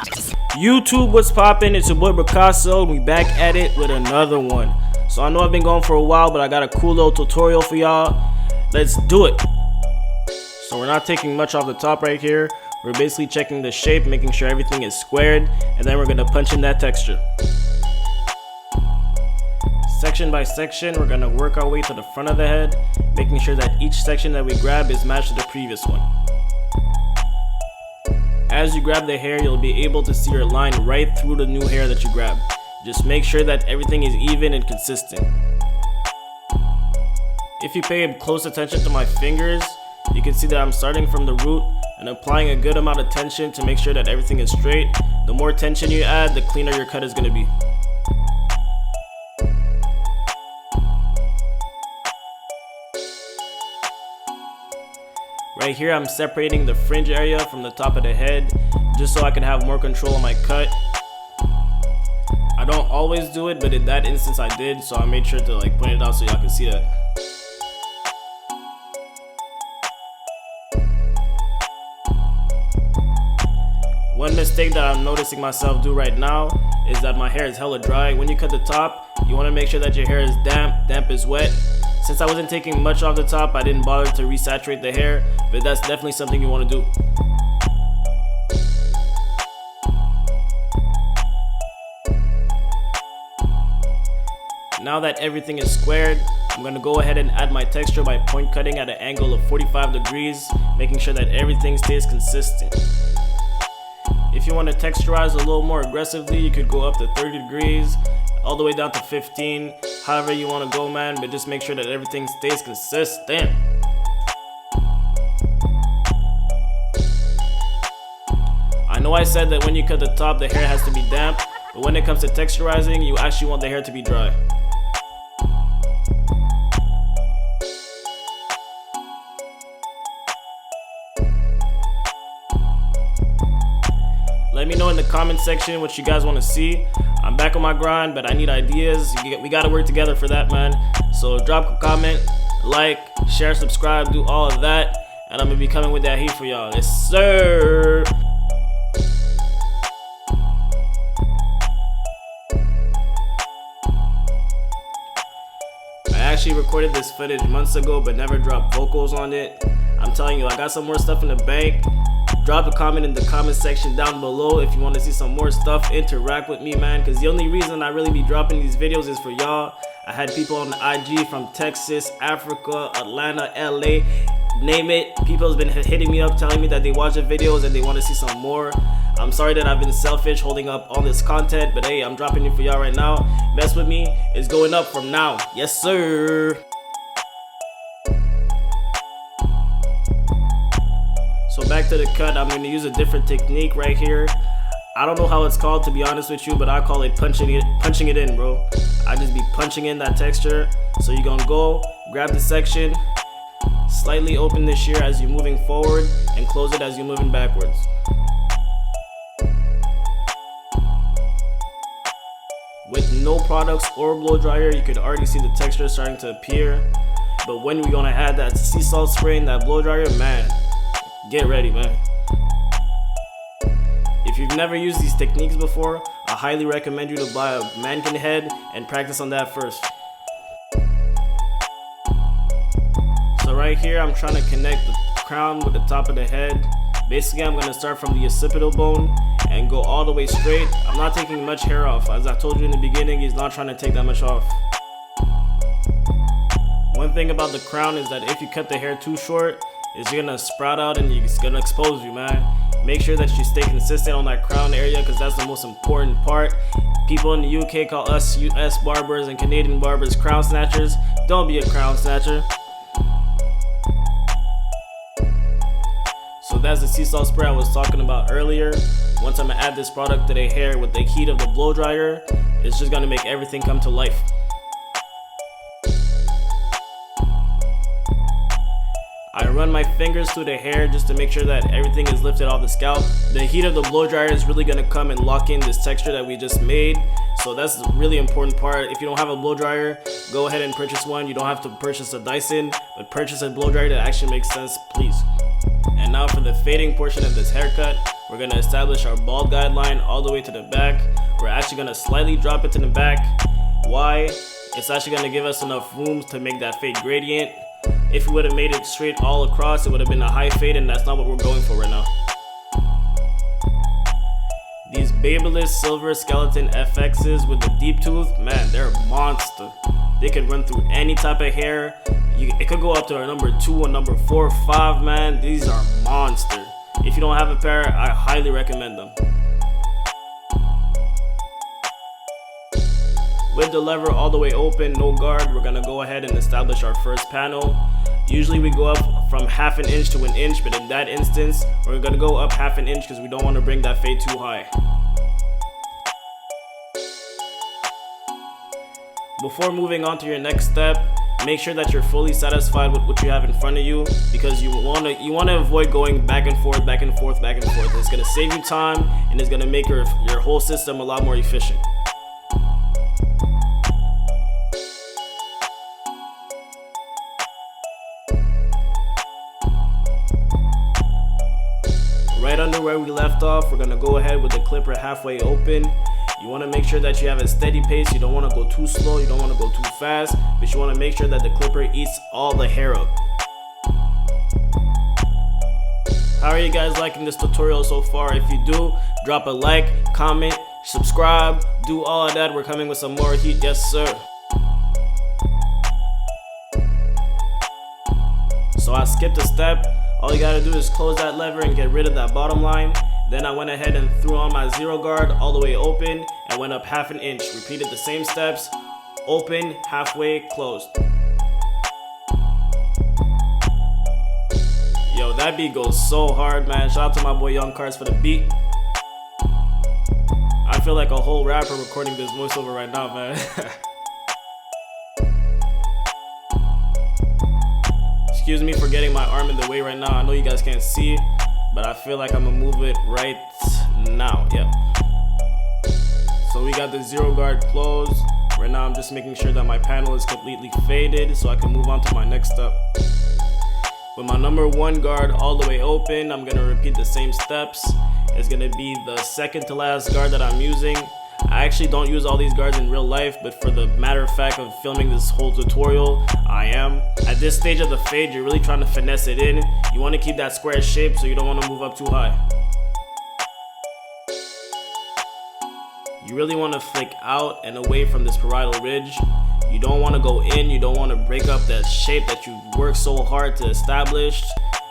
YouTube, what's poppin'? It's your boy Picasso, and we back at it with another one. So I know I've been going for a while, but I got a cool little tutorial for y'all. Let's do it. So we're not taking much off the top right here. We're basically checking the shape, making sure everything is squared, and then we're gonna punch in that texture. Section by section, we're gonna work our way to the front of the head, making sure that each section that we grab is matched to the previous one. As you grab the hair, you'll be able to see your line right through the new hair that you grab. Just make sure that everything is even and consistent. If you pay close attention to my fingers, you can see that I'm starting from the root and applying a good amount of tension to make sure that everything is straight. The more tension you add, the cleaner your cut is going to be. Right here, I'm separating the fringe area from the top of the head just so I can have more control on my cut. I don't always do it, but in that instance I did, so I made sure to point it out so y'all can see that. One mistake that I'm noticing myself do right now is that my hair is hella dry. When you cut the top, you want to make sure that your hair is damp. Damp is wet. Since I wasn't taking much off the top, I didn't bother to resaturate the hair, but that's definitely something you want to do. Now that everything is squared, I'm going to go ahead and add my texture by point cutting at an angle of 45 degrees, making sure that everything stays consistent. If you want to texturize a little more aggressively, you could go up to 30 degrees, all the way down to 15, however you want to go, man, but just make sure that everything stays consistent. I know I said that when you cut the top, the hair has to be damp, but when it comes to texturizing, you actually want the hair to be dry. Let me know in the comment section what you guys want to see. I'm back on my grind, but I need ideas. We gotta work together for that, man. So drop a comment, like, share, subscribe, do all of that, and I'm gonna be coming with that heat for y'all. Yes, sir. I actually recorded this footage months ago, but never dropped vocals on it. I'm telling you, I got some more stuff in the bank. Drop a comment in the comment section down below if you want to see some more stuff. Interact with me, man, because the only reason I really be dropping these videos is for y'all. I had people on the IG from Texas, Africa, Atlanta, LA, name it. People have been hitting me up telling me that they watch the videos and they want to see some more. I'm sorry that I've been selfish holding up all this content, but hey, I'm dropping it for y'all right now. Mess with me, it's going up from now. Yes, sir. So back to the cut, I'm going to use a different technique right here. I don't know how it's called, to be honest with you, but I call it punching it in, bro. I just be punching in that texture. So you're going to go, grab the section, slightly open the shear as you're moving forward, and close it as you're moving backwards. With no products or blow dryer, you could already see the texture starting to appear. But when we're going to add that sea salt spray in that blow dryer, man, get ready, man. If you've never used these techniques before, I highly recommend you to buy a mannequin head and practice on that first. So right here, I'm trying to connect the crown with the top of the head. Basically, I'm going to start from the occipital bone and go all the way straight. I'm not taking much hair off. As I told you in the beginning, he's not trying to take that much off. One thing about the crown is that if you cut the hair too short, it's gonna sprout out and it's gonna expose you, man. Make sure that you stay consistent on that crown area because that's the most important part. People in the UK call us US barbers and Canadian barbers crown snatchers. Don't be a crown snatcher. So that's the sea salt spray I was talking about earlier. Once I'm gonna add this product to the hair with the heat of the blow dryer, it's just gonna make everything come to life. I run my fingers through the hair just to make sure that everything is lifted off the scalp. The heat of the blow dryer is really going to come and lock in this texture that we just made. So that's a really important part. If you don't have a blow dryer, go ahead and purchase one. You don't have to purchase a Dyson, but purchase a blow dryer that actually makes sense, please. And now for the fading portion of this haircut, we're we're gonna establish our bald guideline all the way to the back. We're actually gonna slightly drop it to the back. Why? It's actually gonna give us enough room to make that fade gradient. If we would have made it straight all across, it would have been a high fade, and that's not what we're going for right now. These Babyliss Silver Skeleton FXs with the deep tooth, man, they're a monster. They can run through any type of hair. It could go up to a number 2, a number 4, 5, man. These are monster. If you don't have a pair, I highly recommend them. With the lever all the way open, no guard, we're gonna go ahead and establish our first panel. Usually we go up from 1/2 inch to 1 inch, but in that instance, we're gonna go up 1/2 inch because we don't want to bring that fade too high. Before moving on to your next step, make sure that you're fully satisfied with what you have in front of you, because you wanna avoid going back and forth, back and forth, back and forth. It's gonna save you time, and it's gonna make your whole system a lot more efficient. Right under where we left off, we're gonna go ahead with the clipper halfway open. You wanna make sure that you have a steady pace. You don't wanna go too slow, you don't wanna go too fast, but you wanna make sure that the clipper eats all the hair up. How are you guys liking this tutorial so far? If you do, drop a like, comment, subscribe, do all of that. We're coming with some more heat, yes sir. So I skipped a step. All you gotta do is close that lever and get rid of that bottom line. Then I went ahead and threw on my zero guard all the way open and went up 1/2 inch. Repeated the same steps, open, halfway, closed. Yo, that beat goes so hard, man. Shout out to my boy Young Kartz for the beat. I feel like a whole rapper recording this voiceover right now, man. Excuse me for getting my arm in the way right now. I know you guys can't see, but I feel like I'm gonna move it right now. Yep. So we got the zero guard closed. Right now I'm just making sure that my panel is completely faded so I can move on to my next step. With my number 1 guard all the way open, I'm gonna repeat the same steps. It's gonna be the second to last guard that I'm using. I actually don't use all these guards in real life, but for the matter of fact of filming this whole tutorial, I am. At this stage of the fade, you're really trying to finesse it in. You want to keep that square shape so you don't want to move up too high. You really want to flick out and away from this parietal ridge. You don't want to go in, you don't want to break up that shape that you worked so hard to establish.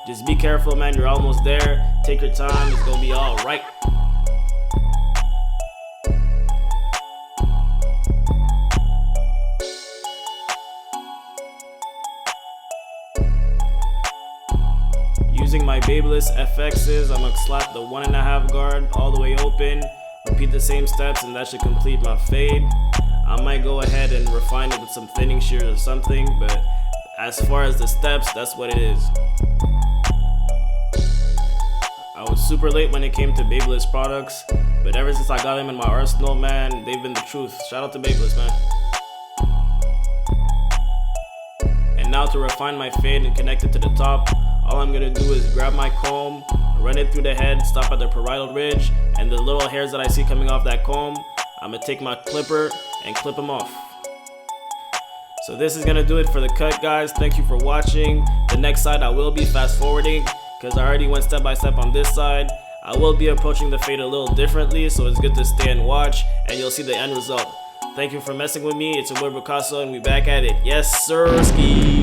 Just be careful, man, you're almost there. Take your time, it's going to be alright. Using my Babyliss FXs, I'm gonna slap the 1.5 guard all the way open, repeat the same steps, and that should complete my fade. I might go ahead and refine it with some thinning shears or something, but as far as the steps, that's what it is. I was super late when it came to Babyliss products, but ever since I got them in my arsenal, man, they've been the truth. Shout out to Babyliss, man. And now to refine my fade and connect it to the top, all I'm gonna do is grab my comb, run it through the head, stop at the parietal ridge, and the little hairs that I see coming off that comb, I'm gonna take my clipper and clip them off. So this is gonna do it for the cut, guys. Thank you for watching. The next side I will be fast forwarding because I already went step by step on this side. I will be approaching the fade a little differently, so it's good to stay and watch, and you'll see the end result. Thank you for messing with me. It's your boy Picasso, and we back at it. Yes, sir, ski.